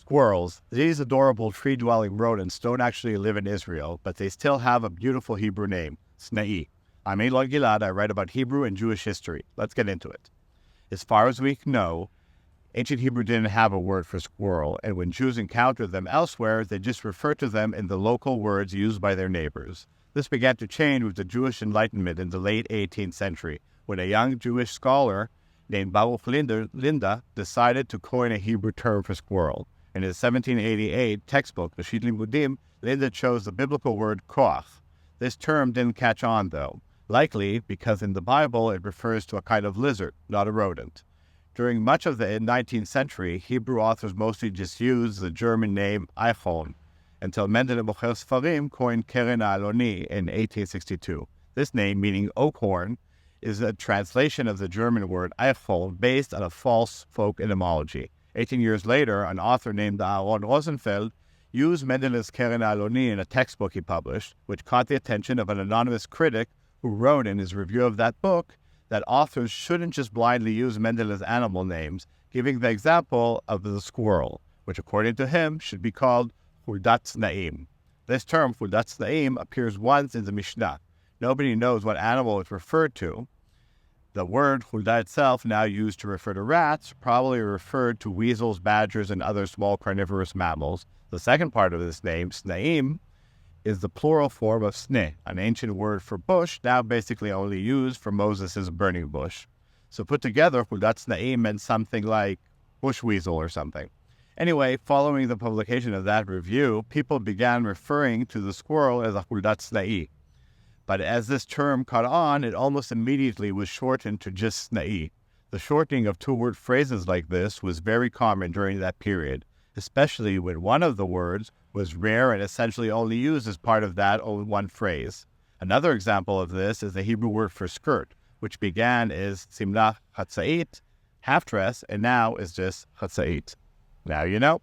Squirrels. These adorable tree-dwelling rodents don't actually live in Israel, but they still have a beautiful Hebrew name, Sna'i. I'm Elon Gilad. I write about Hebrew and Jewish history. Let's get into it. As far as we know, ancient Hebrew didn't have a word for squirrel, and when Jews encountered them elsewhere, they just referred to them in the local words used by their neighbors. This began to change with the Jewish Enlightenment in the late 18th century, when a young Jewish scholar named Baruch Linda decided to coin a Hebrew term for squirrel. In his 1788 textbook, Reshit Limudim, Linda chose the biblical word koach. This term didn't catch on, though, likely because in the Bible it refers to a kind of lizard, not a rodent. During much of the 19th century, Hebrew authors mostly just used the German name Eichhorn, until Mendel Mocher Sfarim coined Keren Aloni in 1862. This name, meaning oak horn, is a translation of the German word Eichhorn based on a false folk etymology. 18 years later, an author named Aaron Rosenfeld used Mendel's Keren Aloni in a textbook he published, which caught the attention of an anonymous critic who wrote in his review of that book that authors shouldn't just blindly use Mendel's animal names, giving the example of the squirrel, which according to him should be called Huldat Snaim. This term, Huldat Snaim, appears once in the Mishnah. Nobody knows what animal it's referred to. The word hulda itself, now used to refer to rats, probably referred to weasels, badgers, and other small carnivorous mammals. The second part of this name, snaim, is the plural form of sneh, an ancient word for bush, now basically only used for Moses' burning bush. So put together, huldat snaim meant something like bush weasel or something. Anyway, following the publication of that review, people began referring to the squirrel as a huldat sna'i. But as this term caught on, it almost immediately was shortened to just Sna'i. The shortening of two-word phrases like this was very common during that period, especially when one of the words was rare and essentially only used as part of that one phrase. Another example of this is the Hebrew word for skirt, which began as simlah chatzait, half-dress, and now is just chatzait. Now you know.